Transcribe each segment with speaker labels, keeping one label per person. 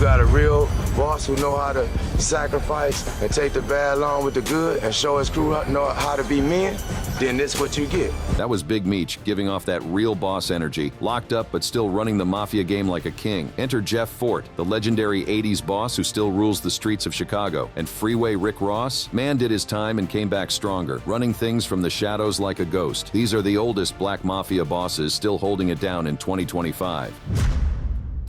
Speaker 1: got a real boss who know how to sacrifice and take the bad along with the good and show his crew how to be men, then this is what you get.
Speaker 2: That was Big Meech giving off that real boss energy, locked up but still running the Mafia game like a king. Enter Jeff Fort, the legendary 80s boss who still rules the streets of Chicago. And Freeway Rick Ross, man did his time and came back stronger, running things from the shadows like a ghost. These are the oldest Black Mafia bosses still holding it down in 2025.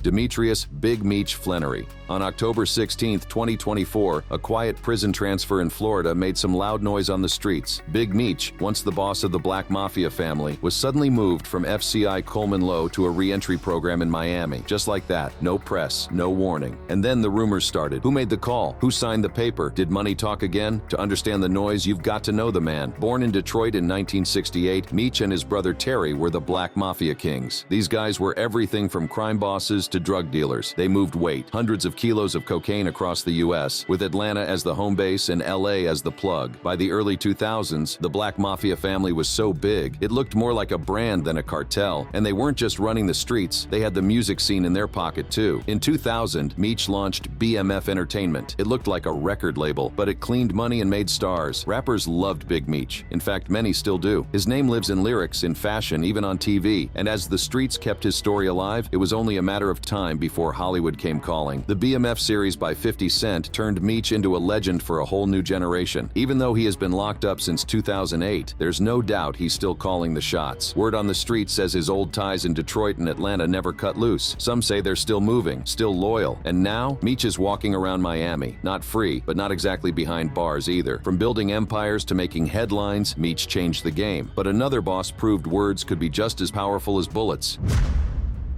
Speaker 2: Demetrius Big Meech Fenery. On October 16, 2024, a quiet prison transfer in Florida made some loud noise on the streets. Big Meech, once the boss of the Black Mafia family, was suddenly moved from FCI Coleman Low to a re-entry program in Miami. Just like that, no press, no warning. And then the rumors started. Who made the call? Who signed the paper? Did money talk again? To understand the noise, you've got to know the man. Born in Detroit in 1968, Meech and his brother Terry were the Black Mafia kings. These guys were everything from crime bosses to drug dealers. They moved weight, hundreds of kilos of cocaine across the U.S., with Atlanta as the home base and L.A. as the plug. By the early 2000s, the Black Mafia family was so big, it looked more like a brand than a cartel, and they weren't just running the streets, they had the music scene in their pocket too. In 2000, Meech launched BMF Entertainment. It looked like a record label, but it cleaned money and made stars. Rappers loved Big Meech. In fact, many still do. His name lives in lyrics, in fashion, even on TV, and as the streets kept his story alive, it was only a matter of time before Hollywood came calling. The BMF series by 50 Cent turned Meech into a legend for a whole new generation. Even though he has been locked up since 2008, there's no doubt he's still calling the shots. Word on the street says his old ties in Detroit and Atlanta never cut loose. Some say they're still moving, still loyal. And now, Meech is walking around Miami. Not free, but not exactly behind bars either. From building empires to making headlines, Meech changed the game. But another boss proved words could be just as powerful as bullets.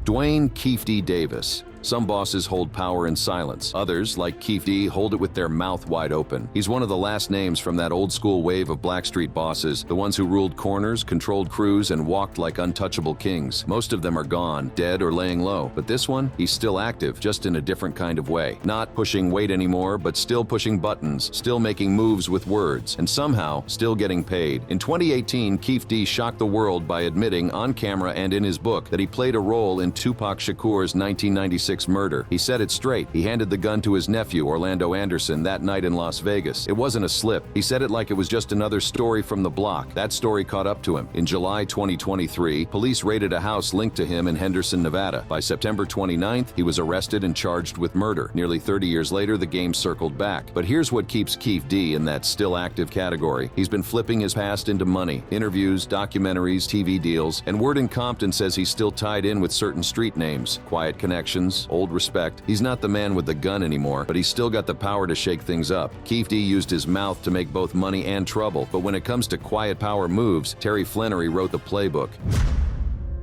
Speaker 2: Dwayne Kefty Davis. Some bosses hold power in silence. Others, like Kefty, hold it with their mouth wide open. He's one of the last names from that old-school wave of Blackstreet bosses, the ones who ruled corners, controlled crews, and walked like untouchable kings. Most of them are gone, dead or laying low. But this one, he's still active, just in a different kind of way. Not pushing weight anymore, but still pushing buttons, still making moves with words, and somehow still getting paid. In 2018, Kefty shocked the world by admitting, on camera and in his book, that he played a role in Tupac Shakur's 1996 murder. He said it straight. He handed the gun to his nephew, Orlando Anderson, that night in Las Vegas. It wasn't a slip. He said it like it was just another story from the block. That story caught up to him. In July 2023, police raided a house linked to him in Henderson, Nevada. By September 29th, he was arrested and charged with murder. Nearly 30 years later, the game circled back. But here's what keeps Kefty in that still active category. He's been flipping his past into money, interviews, documentaries, TV deals, and word in Compton says he's still tied in with certain street names, quiet connections, old respect. He's not the man with the gun anymore, but he's still got the power to shake things up. Kefty used his mouth to make both money and trouble, but when it comes to quiet power moves, Terry Fenery wrote the playbook.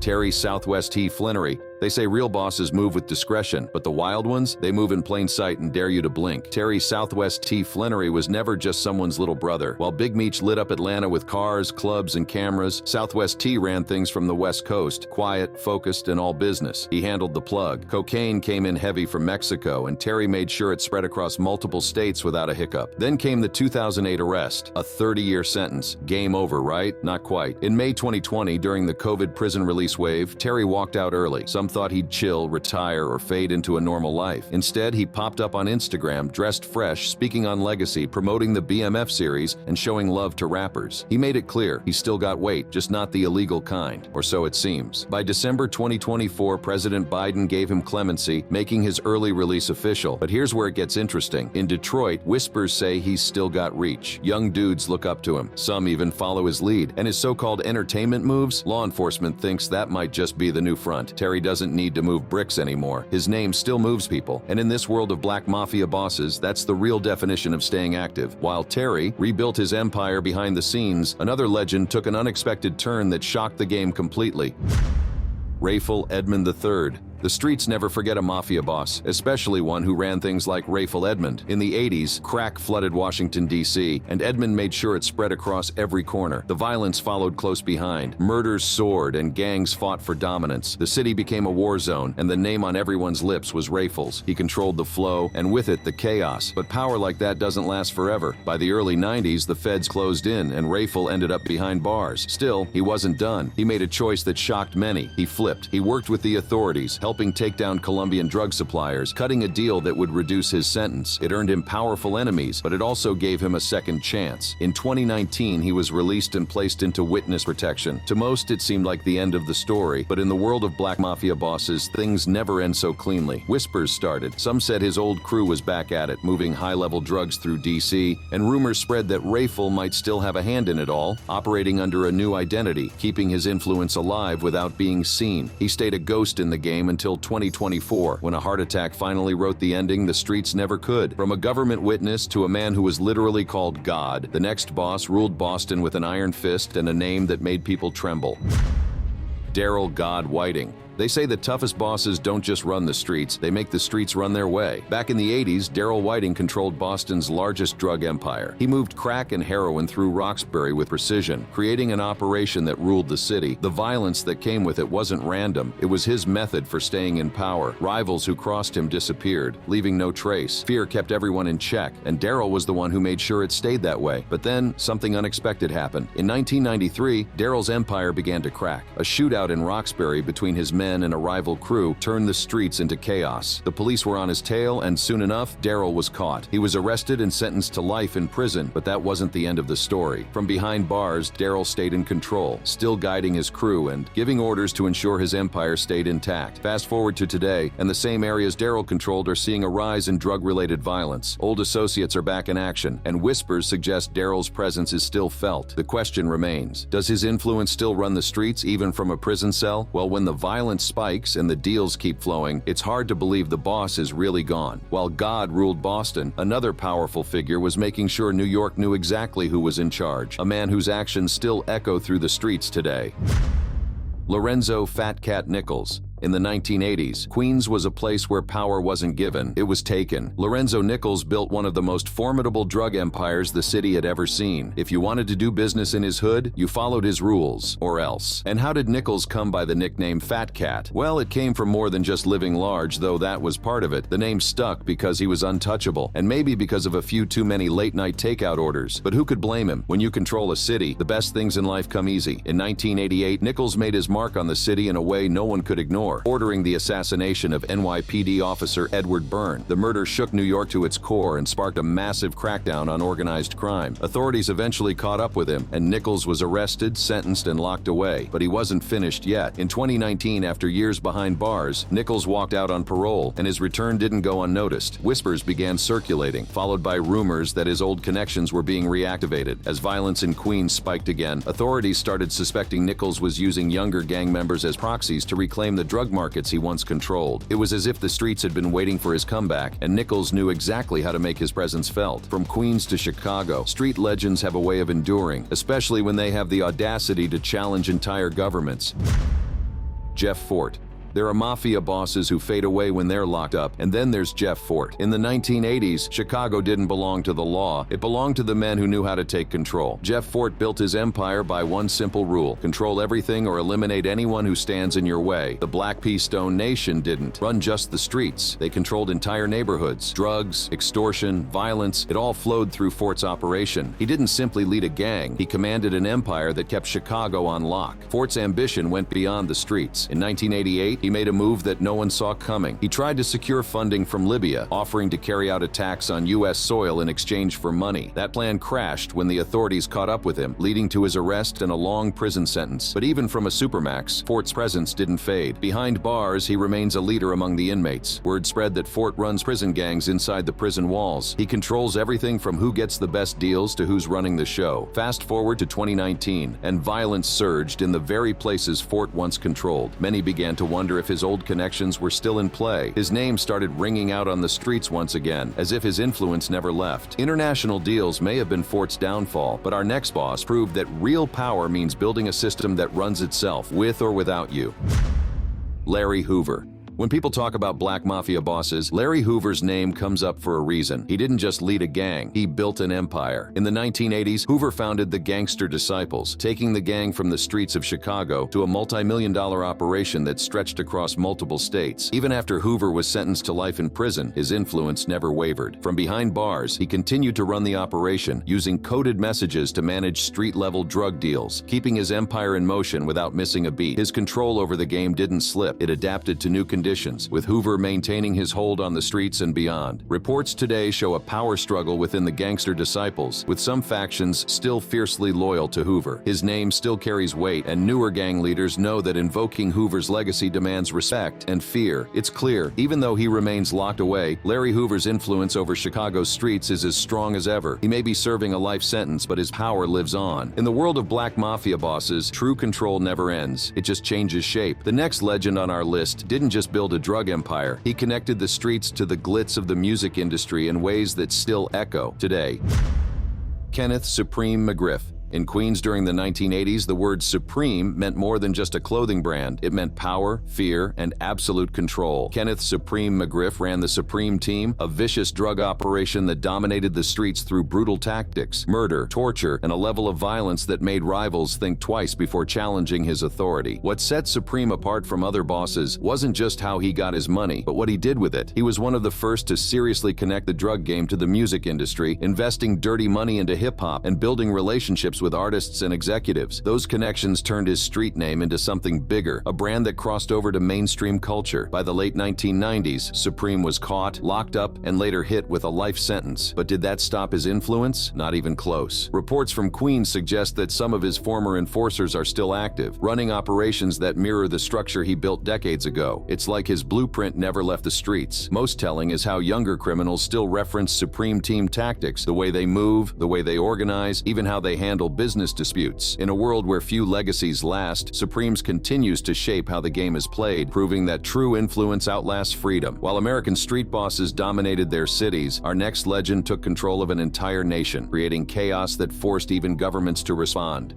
Speaker 2: Terry Southwest T. Fenery. They say real bosses move with discretion, but the wild ones, they move in plain sight and dare you to blink. Terry Southwest T. Fenery was never just someone's little brother. While Big Meech lit up Atlanta with cars, clubs, and cameras, Southwest T ran things from the West Coast, quiet, focused, and all business. He handled the plug. Cocaine came in heavy from Mexico, and Terry made sure it spread across multiple states without a hiccup. Then came the 2008 arrest, a 30-year sentence. Game over, right? Not quite. In May 2020, during the COVID prison release wave, Terry walked out early. Some thought he'd chill, retire, or fade into a normal life. Instead, he popped up on Instagram, dressed fresh, speaking on legacy, promoting the BMF series, and showing love to rappers. He made it clear he still got weight, just not the illegal kind, or so it seems. By December 2024, President Biden gave him clemency, making his early release official. But here's where it gets interesting. In Detroit, whispers say he's still got reach. Young dudes look up to him. Some even follow his lead. And his so-called entertainment moves, law enforcement thinks that might just be the new front. Terry doesn't need to move bricks anymore. His name still moves people. And in this world of Black Mafia bosses, that's the real definition of staying active. While Terry rebuilt his empire behind the scenes, another legend took an unexpected turn that shocked the game completely. Rafel Edmund III. The streets never forget a mafia boss, especially one who ran things like Rafel Edmund. In the 80s, crack flooded Washington, D.C., and Edmund made sure it spread across every corner. The violence followed close behind. Murders soared and gangs fought for dominance. The city became a war zone, and the name on everyone's lips was Rafel's. He controlled the flow, and with it, the chaos. But power like that doesn't last forever. By the early 90s, the feds closed in, and Rafel ended up behind bars. Still, he wasn't done. He made a choice that shocked many. He flipped. He worked with the authorities, helping take down Colombian drug suppliers, cutting a deal that would reduce his sentence. It earned him powerful enemies, but it also gave him a second chance. In 2019, he was released and placed into witness protection. To most, it seemed like the end of the story, but in the world of black mafia bosses, things never end so cleanly. Whispers started. Some said his old crew was back at it, moving high-level drugs through D.C., and rumors spread that Rafel might still have a hand in it all, operating under a new identity, keeping his influence alive without being seen. He stayed a ghost in the game until 2024, when a heart attack finally wrote the ending the streets never could. From a government witness to a man who was literally called God, the next boss ruled Boston with an iron fist and a name that made people tremble. Daryl God Whiting. They say the toughest bosses don't just run the streets, they make the streets run their way. Back in the 80s, Daryl Whiting controlled Boston's largest drug empire. He moved crack and heroin through Roxbury with precision, creating an operation that ruled the city. The violence that came with it wasn't random. It was his method for staying in power. Rivals who crossed him disappeared, leaving no trace. Fear kept everyone in check, and Daryl was the one who made sure it stayed that way. But then, something unexpected happened. In 1993, Daryl's empire began to crack. A shootout in Roxbury between his men and a rival crew turned the streets into chaos. The police were on his tail, and soon enough, Daryl was caught. He was arrested and sentenced to life in prison, but that wasn't the end of the story. From behind bars, Daryl stayed in control, still guiding his crew and giving orders to ensure his empire stayed intact. Fast forward to today, and the same areas Daryl controlled are seeing a rise in drug-related violence. Old associates are back in action, and whispers suggest Daryl's presence is still felt. The question remains, does his influence still run the streets, even from a prison cell? Well, when the violence spikes and the deals keep flowing, it's hard to believe the boss is really gone. While God ruled Boston, another powerful figure was making sure New York knew exactly who was in charge, a man whose actions still echo through the streets today. Lorenzo Fatcat Nichols. In the 1980s, Queens was a place where power wasn't given, it was taken. Lorenzo Nichols built one of the most formidable drug empires the city had ever seen. If you wanted to do business in his hood, you followed his rules, or else. And how did Nichols come by the nickname Fat Cat? Well, it came from more than just living large, though that was part of it. The name stuck because he was untouchable, and maybe because of a few too many late-night takeout orders. But who could blame him? When you control a city, the best things in life come easy. In 1988, Nichols made his mark on the city in a way no one could ignore, ordering the assassination of NYPD officer Edward Byrne. The murder shook New York to its core and sparked a massive crackdown on organized crime. Authorities eventually caught up with him, and Nichols was arrested, sentenced, and locked away. But he wasn't finished yet. In 2019, after years behind bars, Nichols walked out on parole, and his return didn't go unnoticed. Whispers began circulating, followed by rumors that his old connections were being reactivated. As violence in Queens spiked again, authorities started suspecting Nichols was using younger gang members as proxies to reclaim the drug markets he once controlled. It was as if the streets had been waiting for his comeback, and Nichols knew exactly how to make his presence felt. From Queens to Chicago, street legends have a way of enduring, especially when they have the audacity to challenge entire governments. Jeff Fort. There are mafia bosses who fade away when they're locked up, and then there's Jeff Fort. In the 1980s, Chicago didn't belong to the law. It belonged to the men who knew how to take control. Jeff Fort built his empire by one simple rule: control everything or eliminate anyone who stands in your way. The Black Pea Stone Nation didn't run just the streets. They controlled entire neighborhoods. Drugs, extortion, violence, it all flowed through Fort's operation. He didn't simply lead a gang. He commanded an empire that kept Chicago on lock. Fort's ambition went beyond the streets. In 1988, he made a move that no one saw coming. He tried to secure funding from Libya, offering to carry out attacks on U.S. soil in exchange for money. That plan crashed when the authorities caught up with him, leading to his arrest and a long prison sentence. But even from a supermax, Fort's presence didn't fade. Behind bars, he remains a leader among the inmates. Word spread that Fort runs prison gangs inside the prison walls. He controls everything from who gets the best deals to who's running the show. Fast forward to 2019, and violence surged in the very places Fort once controlled. Many began to wonder if his old connections were still in play. His name started ringing out on the streets once again, as if his influence never left. International deals may have been Fort's downfall, but our next boss proved that real power means building a system that runs itself, with or without you. Larry Hoover. When people talk about black mafia bosses, Larry Hoover's name comes up for a reason. He didn't just lead a gang, he built an empire. In the 1980s, Hoover founded the Gangster Disciples, taking the gang from the streets of Chicago to a multi-million-dollar operation that stretched across multiple states. Even after Hoover was sentenced to life in prison, his influence never wavered. From behind bars, he continued to run the operation, using coded messages to manage street-level drug deals, keeping his empire in motion without missing a beat. His control over the game didn't slip. It adapted to new conditions conditions, with Hoover maintaining his hold on the streets and beyond. Reports today show a power struggle within the gangster disciples, with some factions still fiercely loyal to Hoover. His name still carries weight, and newer gang leaders know that invoking Hoover's legacy demands respect and fear. It's clear, even though he remains locked away, Larry Hoover's influence over Chicago's streets is as strong as ever. He may be serving a life sentence, but his power lives on. In the world of black mafia bosses, true control never ends. It just changes shape. The next legend on our list didn't just build a drug empire. He connected the streets to the glitz of the music industry in ways that still echo today. Kenneth Supreme McGriff. In Queens during the 1980s, the word Supreme meant more than just a clothing brand. It meant power, fear, and absolute control. Kenneth Supreme McGriff ran the Supreme Team, a vicious drug operation that dominated the streets through brutal tactics, murder, torture, and a level of violence that made rivals think twice before challenging his authority. What set Supreme apart from other bosses wasn't just how he got his money, but what he did with it. He was one of the first to seriously connect the drug game to the music industry, investing dirty money into hip-hop and building relationships with artists and executives. Those connections turned his street name into something bigger, a brand that crossed over to mainstream culture. By the late 1990s, Supreme was caught, locked up, and later hit with a life sentence. But did that stop his influence? Not even close. Reports from Queens suggest that some of his former enforcers are still active, running operations that mirror the structure he built decades ago. It's like his blueprint never left the streets. Most telling is how younger criminals still reference Supreme Team tactics, the way they move, the way they organize, even how they handle business disputes. In a world where few legacies last, Supremes continues to shape how the game is played, proving that true influence outlasts freedom. While American street bosses dominated their cities, our next legend took control of an entire nation, creating chaos that forced even governments to respond.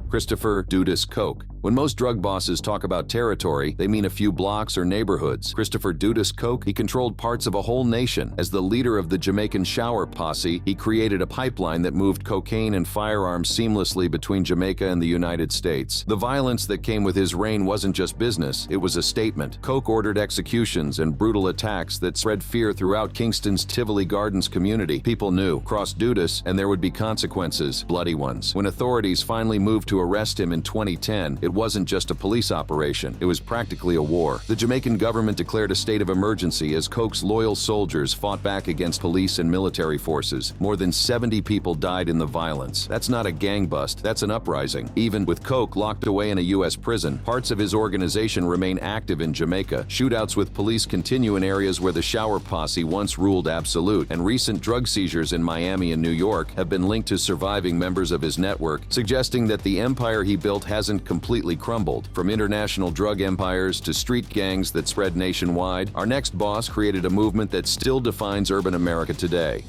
Speaker 2: Christopher Dudis Ko. When most drug bosses talk about territory, they mean a few blocks or neighborhoods. Christopher Dudis Ko, he controlled parts of a whole nation. As the leader of the Jamaican Shower Posse, he created a pipeline that moved cocaine and firearms seamlessly between Jamaica and the United States. The violence that came with his reign wasn't just business, it was a statement. Coke ordered executions and brutal attacks that spread fear throughout Kingston's Tivoli Gardens community. People knew, cross Dudis, and there would be consequences, bloody ones. When authorities finally moved to arrest him in 2010, it wasn't just a police operation, it was practically a war. The Jamaican government declared a state of emergency as Coke's loyal soldiers fought back against police and military forces. More than 70 people died in the violence. That's not a gang bust, that's an uprising. Even with Coke locked away in a U.S. prison, parts of his organization remain active in Jamaica. Shootouts with police continue in areas where the Shower Posse once ruled absolute, and recent drug seizures in Miami and New York have been linked to surviving members of his network, suggesting that the empire he built hasn't completely crumbled. From international drug empires to street gangs that spread nationwide, our next boss created a movement that still defines urban America today.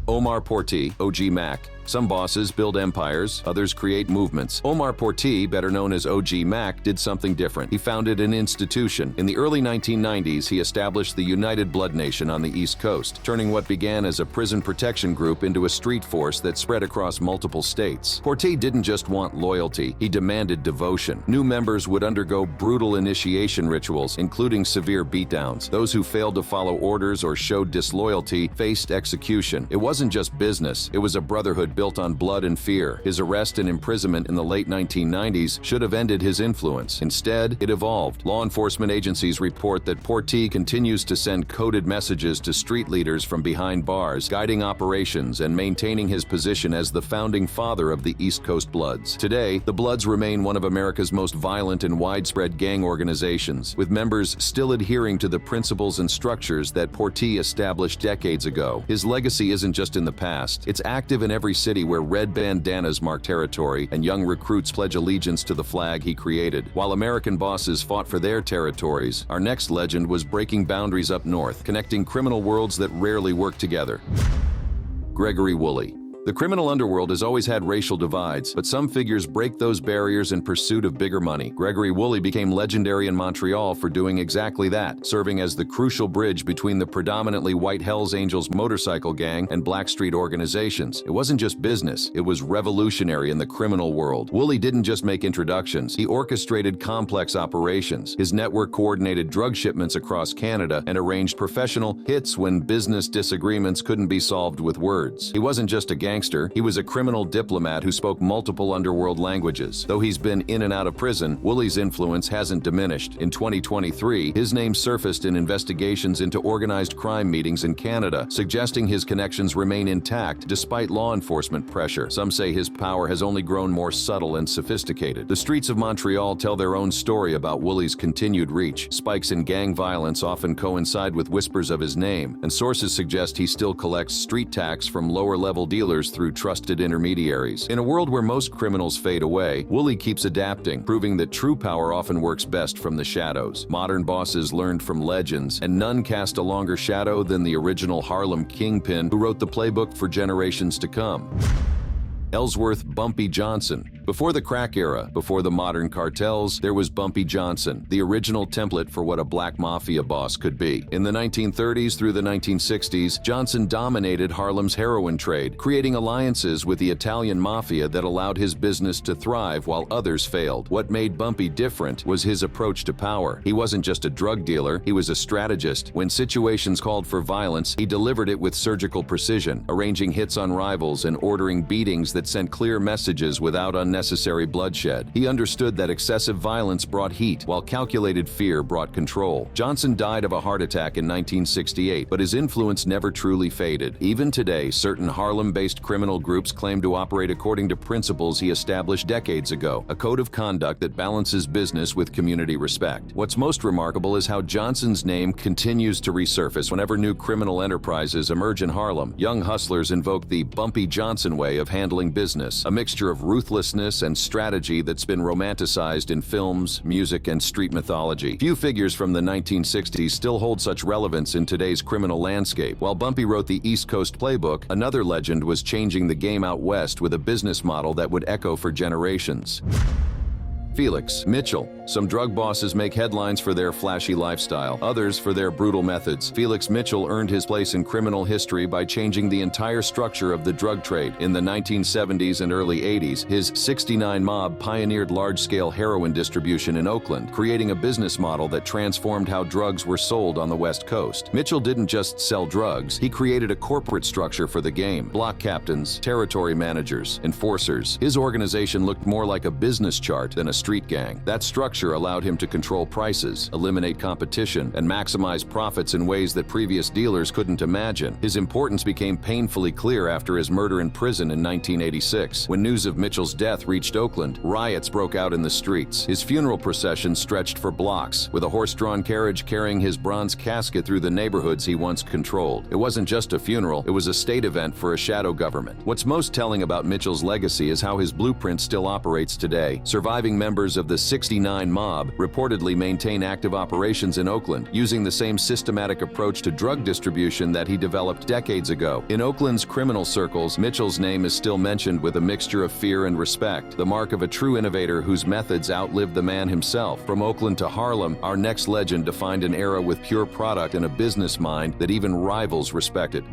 Speaker 2: Omar Porti, OG Mac. Some bosses build empires, others create movements. Omar Porti, better known as OG Mac, did something different. He founded an institution. In the early 1990s, he established the United Blood Nation on the East Coast, turning what began as a prison protection group into a street force that spread across multiple states. Porti didn't just want loyalty, he demanded devotion. New members would undergo brutal initiation rituals, including severe beatdowns. Those who failed to follow orders or showed disloyalty faced execution. It wasn't just business, it was a brotherhood built on blood and fear. His arrest and imprisonment in the late 1990s should have ended his influence. Instead, it evolved. Law enforcement agencies report that Porti continues to send coded messages to street leaders from behind bars, guiding operations and maintaining his position as the founding father of the East Coast Bloods. Today, the Bloods remain one of America's most violent and widespread gang organizations, with members still adhering to the principles and structures that Porti established decades ago. His legacy isn't just in the past, it's active in every city where red bandanas mark territory and young recruits pledge allegiance to the flag he created. While American bosses fought for their territories, our next legend was breaking boundaries up north, connecting criminal worlds that rarely work together. Gregory Woolly. The criminal underworld has always had racial divides, but some figures break those barriers in pursuit of bigger money. Gregory Woolly became legendary in Montreal for doing exactly that, serving as the crucial bridge between the predominantly white Hells Angels motorcycle gang and Blackstreet organizations. It wasn't just business, it was revolutionary in the criminal world. Woolly didn't just make introductions, he orchestrated complex operations. His network coordinated drug shipments across Canada and arranged professional hits when business disagreements couldn't be solved with words. He wasn't just a gang gangster, he was a criminal diplomat who spoke multiple underworld languages. Though he's been in and out of prison, Woolly's influence hasn't diminished. In 2023, his name surfaced in investigations into organized crime meetings in Canada, suggesting his connections remain intact despite law enforcement pressure. Some say his power has only grown more subtle and sophisticated. The streets of Montreal tell their own story about Woolly's continued reach. Spikes in gang violence often coincide with whispers of his name, and sources suggest he still collects street tax from lower-level dealers through trusted intermediaries. In a world where most criminals fade away, Woolly keeps adapting, proving that true power often works best from the shadows. Modern bosses learned from legends, and none cast a longer shadow than the original Harlem kingpin who wrote the playbook for generations to come. Ellsworth Bumpy Johnson. Before the crack era, before the modern cartels, there was Bumpy Johnson, the original template for what a black mafia boss could be. In the 1930s through the 1960s, Johnson dominated Harlem's heroin trade, creating alliances with the Italian mafia that allowed his business to thrive while others failed. What made Bumpy different was his approach to power. He wasn't just a drug dealer, he was a strategist. When situations called for violence, he delivered it with surgical precision, arranging hits on rivals and ordering beatings that sent clear messages without unnecessary bloodshed. He understood that excessive violence brought heat, while calculated fear brought control. Johnson died of a heart attack in 1968, but his influence never truly faded. Even today, certain Harlem-based criminal groups claim to operate according to principles he established decades ago, a code of conduct that balances business with community respect. What's most remarkable is how Johnson's name continues to resurface whenever new criminal enterprises emerge in Harlem. Young hustlers invoke the Bumpy Johnson way of handling business, a mixture of ruthlessness and strategy that's been romanticized in films, music, and street mythology. Few figures from the 1960s still hold such relevance in today's criminal landscape. While Bumpy wrote the East Coast playbook, another legend was changing the game out west with a business model that would echo for generations. Felix Mitchell. Some drug bosses make headlines for their flashy lifestyle, others for their brutal methods. Felix Mitchell earned his place in criminal history by changing the entire structure of the drug trade. In the 1970s and early 80s, his 69 Mob pioneered large-scale heroin distribution in Oakland, creating a business model that transformed how drugs were sold on the West Coast. Mitchell didn't just sell drugs, he created a corporate structure for the game. Block captains, territory managers, enforcers. His organization looked more like a business chart than a street gang. That structure allowed him to control prices, eliminate competition, and maximize profits in ways that previous dealers couldn't imagine. His importance became painfully clear after his murder in prison in 1986. When news of Mitchell's death reached Oakland, riots broke out in the streets. His funeral procession stretched for blocks, with a horse-drawn carriage carrying his bronze casket through the neighborhoods he once controlled. It wasn't just a funeral, it was a state event for a shadow government. What's most telling about Mitchell's legacy is how his blueprint still operates today. Surviving members of the 69 Mob reportedly maintain active operations in Oakland, using the same systematic approach to drug distribution that he developed decades ago. In Oakland's criminal circles, Mitchell's name is still mentioned with a mixture of fear and respect, the mark of a true innovator whose methods outlived the man himself. From Oakland to Harlem, our next legend defined an era with pure product and a business mind that even rivals respected.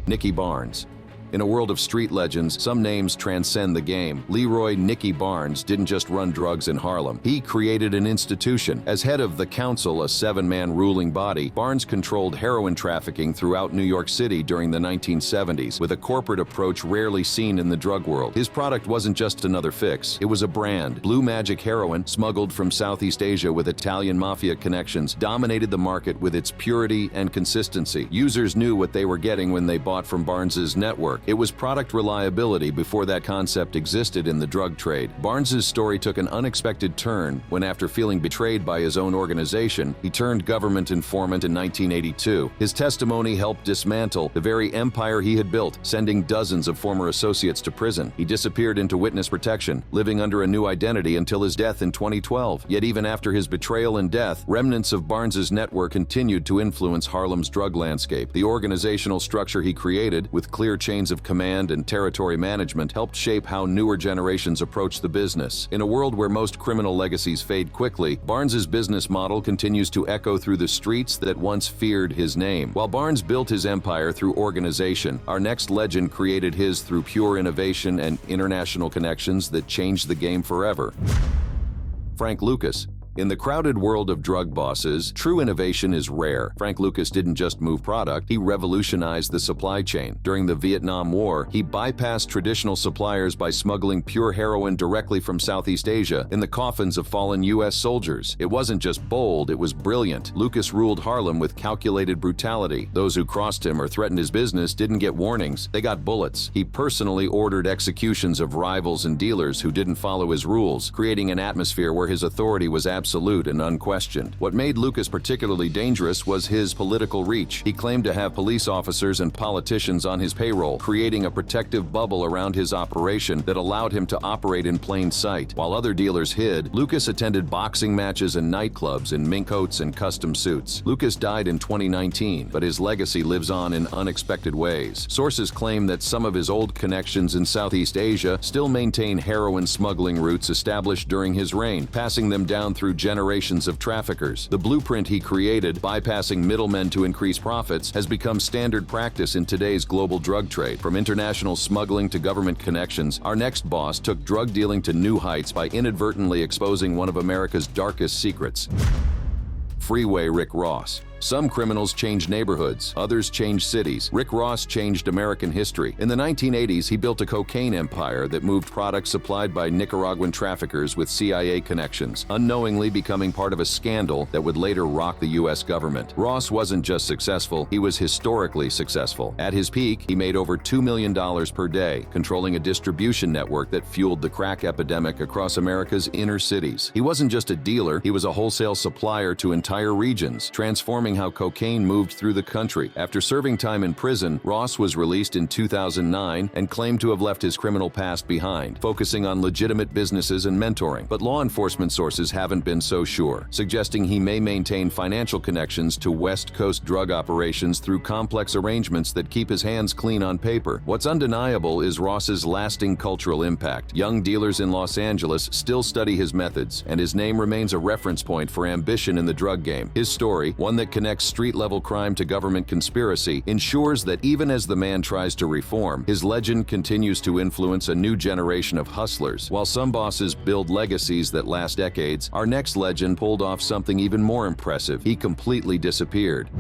Speaker 2: Nikki Barnes. In a world of street legends, some names transcend the game. Leroy Nikki Barnes didn't just run drugs in Harlem. He created an institution. As head of the Council, a 7-man ruling body, Barnes controlled heroin trafficking throughout New York City during the 1970s, with a corporate approach rarely seen in the drug world. His product wasn't just another fix. It was a brand. Blue Magic heroin, smuggled from Southeast Asia with Italian mafia connections, dominated the market with its purity and consistency. Users knew what they were getting when they bought from Barnes's network. It was product reliability before that concept existed in the drug trade. Barnes's story took an unexpected turn when, after feeling betrayed by his own organization, he turned government informant in 1982. His testimony helped dismantle the very empire he had built, sending dozens of former associates to prison. He disappeared into witness protection, living under a new identity until his death in 2012. Yet even after his betrayal and death, remnants of Barnes's network continued to influence Harlem's drug landscape. The organizational structure he created, with clear chains of command and territory management, helped shape how newer generations approach the business. In a world where most criminal legacies fade quickly, Barnes's business model continues to echo through the streets that once feared his name. While Barnes built his empire through organization, our next legend created his through pure innovation and international connections that changed the game forever. Frank Lucas. In the crowded world of drug bosses, true innovation is rare. Frank Lucas didn't just move product, he revolutionized the supply chain. During the Vietnam War, he bypassed traditional suppliers by smuggling pure heroin directly from Southeast Asia in the coffins of fallen U.S. soldiers. It wasn't just bold, it was brilliant. Lucas ruled Harlem with calculated brutality. Those who crossed him or threatened his business didn't get warnings, they got bullets. He personally ordered executions of rivals and dealers who didn't follow his rules, creating an atmosphere where his authority was absolute and unquestioned. What made Lucas particularly dangerous was his political reach. He claimed to have police officers and politicians on his payroll, creating a protective bubble around his operation that allowed him to operate in plain sight. While other dealers hid, Lucas attended boxing matches and nightclubs in mink coats and custom suits. Lucas died in 2019, but his legacy lives on in unexpected ways. Sources claim that some of his old connections in Southeast Asia still maintain heroin smuggling routes established during his reign, passing them down through generations of traffickers. The blueprint he created, bypassing middlemen to increase profits, has become standard practice in today's global drug trade. From international smuggling to government connections, our next boss took drug dealing to new heights by inadvertently exposing one of America's darkest secrets. Freeway Rick Ross. Some criminals change neighborhoods, others change cities. Rick Ross changed American history. In the 1980s, he built a cocaine empire that moved products supplied by Nicaraguan traffickers with CIA connections, unknowingly becoming part of a scandal that would later rock the U.S. government. Ross wasn't just successful, he was historically successful. At his peak, he made over $2 million per day, controlling a distribution network that fueled the crack epidemic across America's inner cities. He wasn't just a dealer, he was a wholesale supplier to entire regions, transforming how cocaine moved through the country. After serving time in prison, Ross was released in 2009 and claimed to have left his criminal past behind, focusing on legitimate businesses and mentoring. But law enforcement sources haven't been so sure, suggesting he may maintain financial connections to West Coast drug operations through complex arrangements that keep his hands clean on paper. What's undeniable is Ross's lasting cultural impact. Young dealers in Los Angeles still study his methods, and his name remains a reference point for ambition in the drug game. His story, one that connects street-level crime to government conspiracy, ensures that even as the man tries to reform, his legend continues to influence a new generation of hustlers. While some bosses build legacies that last decades, our next legend pulled off something even more impressive. He completely disappeared.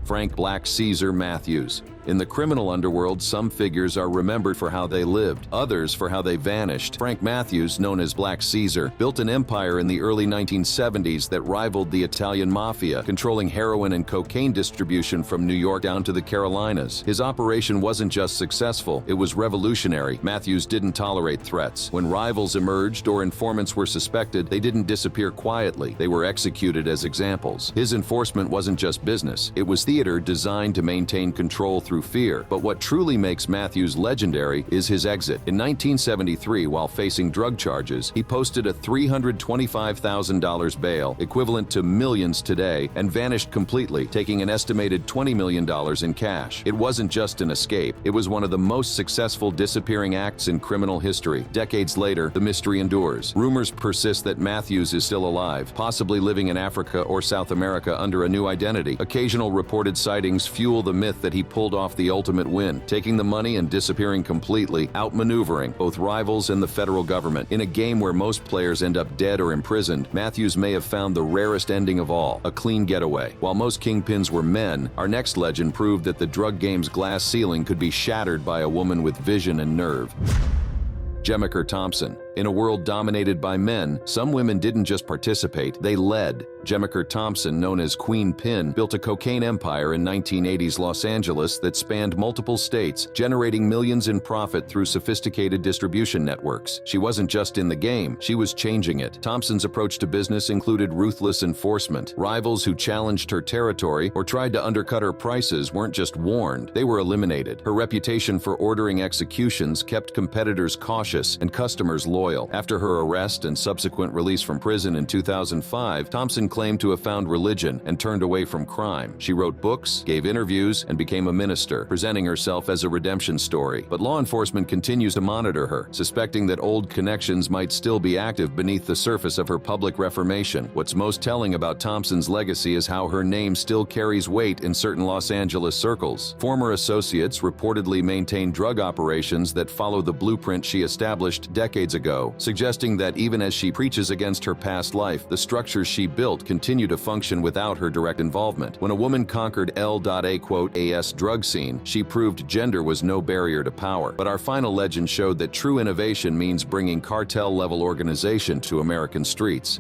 Speaker 2: Frank Black Caesar Matthews. In the criminal underworld, some figures are remembered for how they lived, others for how they vanished. Frank Matthews, known as Black Caesar, built an empire in the early 1970s that rivaled the Italian Mafia, controlling heroin and cocaine distribution from New York down to the Carolinas. His operation wasn't just successful, it was revolutionary. Matthews didn't tolerate threats. When rivals emerged or informants were suspected, they didn't disappear quietly. They were executed as examples. His enforcement wasn't just business, it was theater designed to maintain control through fear. But what truly makes Matthews legendary is his exit. In 1973, while facing drug charges, he posted a $325,000 bail, equivalent to millions today, and vanished completely, taking an estimated $20 million in cash. It wasn't just an escape, it was one of the most successful disappearing acts in criminal history. Decades later, the mystery endures. Rumors persist that Matthews is still alive, possibly living in Africa or South America under a new identity. Occasional reported sightings fuel the myth that he pulled off the ultimate win, taking the money and disappearing completely, outmaneuvering both rivals and the federal government. In a game where most players end up dead or imprisoned, Matthews may have found the rarest ending of all, a clean getaway. While most kingpins were men, our next legend proved that the drug game's glass ceiling could be shattered by a woman with vision and nerve. Jemiker Thompson. In a world dominated by men, some women didn't just participate, they led. Jemiker Thompson, known as Queen Pin, built a cocaine empire in 1980s Los Angeles that spanned multiple states, generating millions in profit through sophisticated distribution networks. She wasn't just in the game, she was changing it. Thompson's approach to business included ruthless enforcement. Rivals who challenged her territory or tried to undercut her prices weren't just warned, they were eliminated. Her reputation for ordering executions kept competitors cautious and customers loyal. After her arrest and subsequent release from prison in 2005, Thompson claimed to have found religion and turned away from crime. She wrote books, gave interviews, and became a minister, presenting herself as a redemption story. But law enforcement continues to monitor her, suspecting that old connections might still be active beneath the surface of her public reformation. What's most telling about Thompson's legacy is how her name still carries weight in certain Los Angeles circles. Former associates reportedly maintain drug operations that follow the blueprint she established decades ago. ago, suggesting that even as she preaches against her past life, the structures she built continue to function without her direct involvement. When a woman conquered L.A.'s drug scene, she proved gender was no barrier to power. But our final legend showed that true innovation means bringing cartel-level organization to American streets.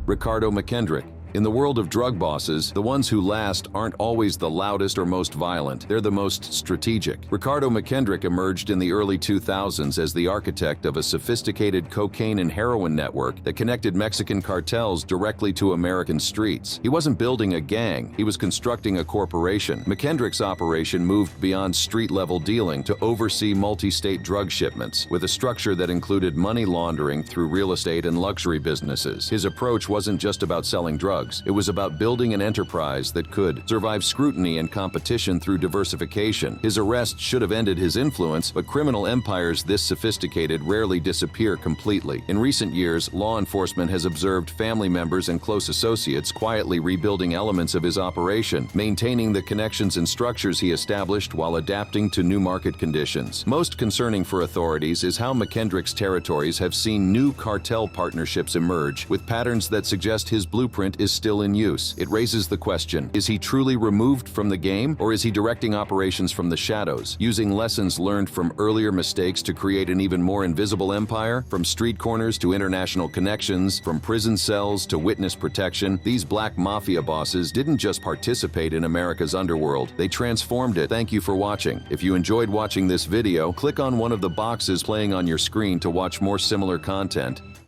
Speaker 2: Ricardo Mckendrick. In the world of drug bosses, the ones who last aren't always the loudest or most violent. They're the most strategic. Ricardo Mckendrick emerged in the early 2000s as the architect of a sophisticated cocaine and heroin network that connected Mexican cartels directly to American streets. He wasn't building a gang, he was constructing a corporation. Mckendrick's operation moved beyond street-level dealing to oversee multi-state drug shipments, with a structure that included money laundering through real estate and luxury businesses. His approach wasn't just about selling drugs. It was about building an enterprise that could survive scrutiny and competition through diversification. His arrest should have ended his influence, but criminal empires this sophisticated rarely disappear completely. In recent years, law enforcement has observed family members and close associates quietly rebuilding elements of his operation, maintaining the connections and structures he established while adapting to new market conditions. Most concerning for authorities is how Mckendrick's territories have seen new cartel partnerships emerge, with patterns that suggest his blueprint is still in use. It raises the question, is he truly removed from the game, or is he directing operations from the shadows, using lessons learned from earlier mistakes to create an even more invisible empire? From street corners to international connections, from prison cells to witness protection, these black mafia bosses didn't just participate in America's underworld, they transformed it. Thank you for watching. If you enjoyed watching this video, click on one of the boxes playing on your screen to watch more similar content.